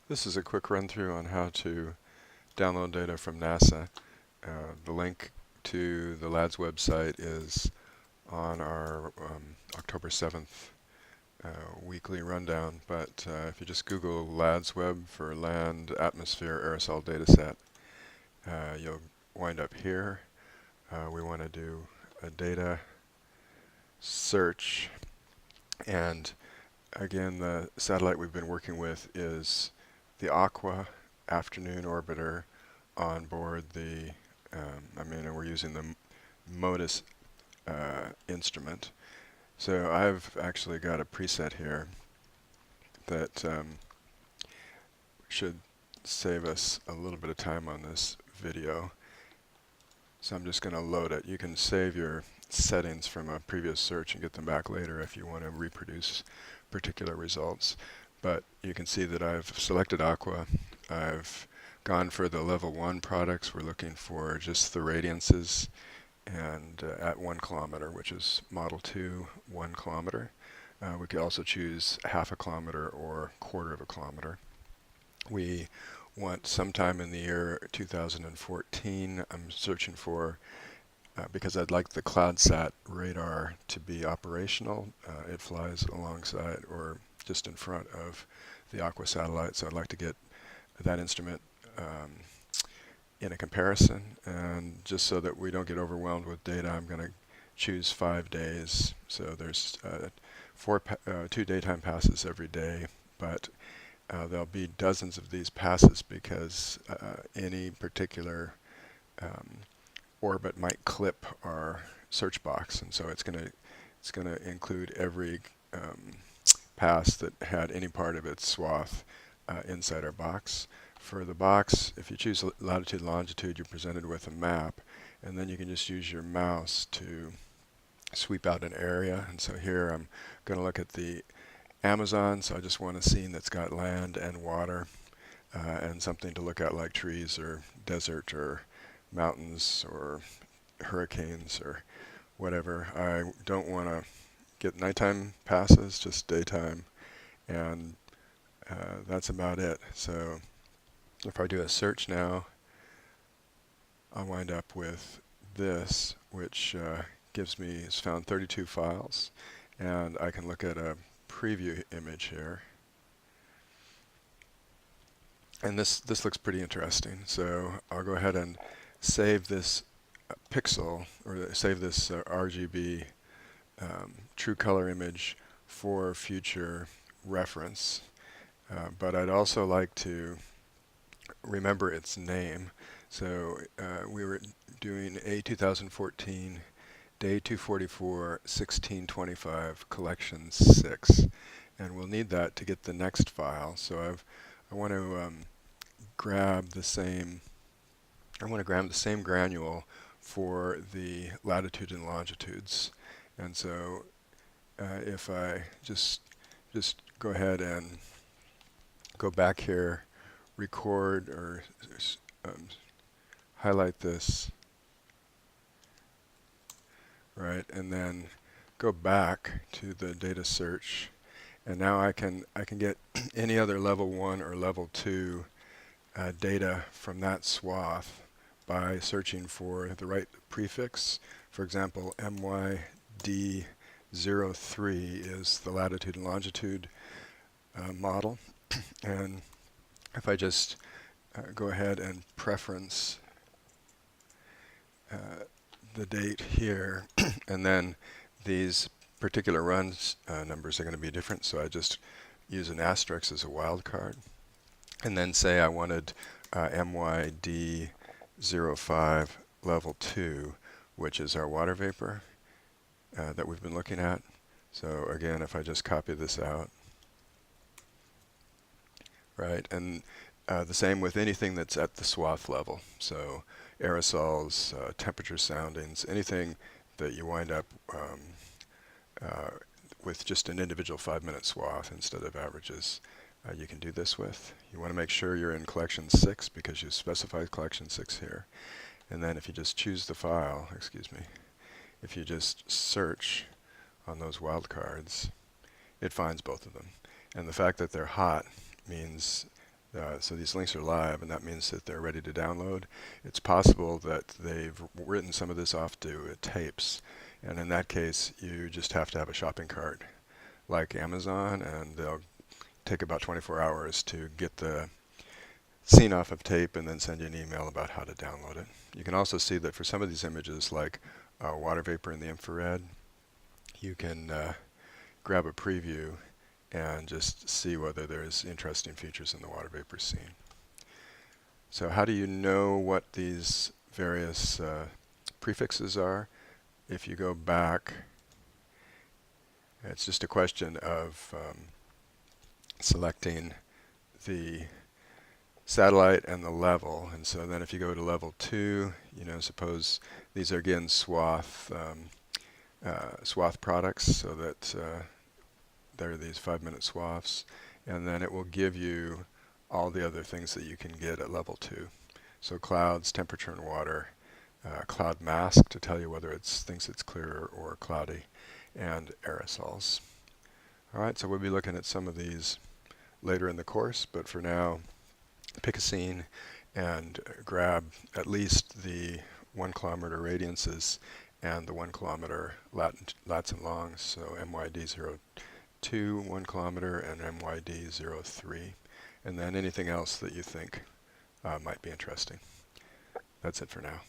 This is a quick run through on how to download data from NASA. The link to the laadsweb website is on our October 7th weekly rundown, but if you just Google laadsweb for land atmosphere aerosol dataset, you'll wind up here. We want to do a data search, and again, the satellite we've been working with is the Aqua afternoon orbiter on board the, we're using the MODIS instrument. So I've actually got a preset here that should save us a little bit of time on this video. So I'm just going to load it. You can save your settings from a previous search and get them back later if you want to reproduce particular results. But you can see that I've selected Aqua. I've gone for the level 1 products. We're looking for just the radiances and at 1 kilometer, which is model 2, 1 kilometer. We could also choose half a kilometer or quarter of a kilometer. We want sometime in the year 2014. I'm searching for, because I'd like the CloudSat radar to be operational. It flies alongside or just in front of the Aqua satellite, so I'd like to get that instrument in a comparison. And just so that we don't get overwhelmed with data, I'm going to choose 5 days. So there's 2 daytime passes every day, but there'll be dozens of these passes because any particular orbit might clip our search box, and so it's going to include every pass that had any part of its swath inside our box. For the box, if you choose latitude and longitude, you're presented with a map, and then you can just use your mouse to sweep out an area. And so here I'm going to look at the Amazon, so I just want a scene that's got land and water and something to look at like trees or desert or mountains or hurricanes or whatever. I don't want to get nighttime passes, just daytime, and that's about it. So if I do a search now, I'll wind up with this, which has found 32 files, and I can look at a preview image here. And this looks pretty interesting. So I'll go ahead and save this pixel, or save this RGB true color image for future reference. But I'd also like to remember its name. So we were doing a 2014 Day 244 1625 Collection 6, and we'll need that to get the next file. So I want to grab the same granule for the latitude and longitudes. And so if I just go ahead and go back here, record or highlight this, right, and then go back to the data search, and now I can get any other level 1 or level 2 data from that swath by searching for the right prefix. For example, MYD03 is the latitude and longitude model. And if I just go ahead and preference the date here, and then these particular runs numbers are going to be different, so I just use an asterisk as a wildcard, and then say I wanted MYD05 level 2, which is our water vapor that we've been looking at. So again, if I just copy this out, right, and the same with anything that's at the swath level. So aerosols, temperature soundings, anything that you wind up with just an individual 5-minute swath instead of averages, you can do this with. You want to make sure you're in collection 6 because you specified collection 6 here. And then if you just choose the file, if you just search on those wildcards, it finds both of them. And the fact that they're hot means So these links are live, and that means that they're ready to download. It's possible that they've written some of this off to tapes, and in that case, you just have to have a shopping cart like Amazon, and they'll take about 24 hours to get the scene off of tape and then send you an email about how to download it. You can also see that for some of these images, like water vapor in the infrared, you can grab a preview and just see whether there's interesting features in the water vapor scene. So how do you know what these various prefixes are? If you go back, it's just a question of selecting the satellite and the level. And so then if you go to level 2, suppose these are again swath products, so that there are these 5-minute swaths, and then it will give you all the other things that you can get at level 2. So clouds, temperature and water, cloud mask to tell you whether it thinks it's clear or cloudy, and aerosols. All right, so we'll be looking at some of these later in the course, but for now, pick a scene and grab at least the 1 kilometer radiances and the 1 kilometer lats and longs, so MYD02 1 kilometer and MYD03, and then anything else that you think might be interesting. That's it for now.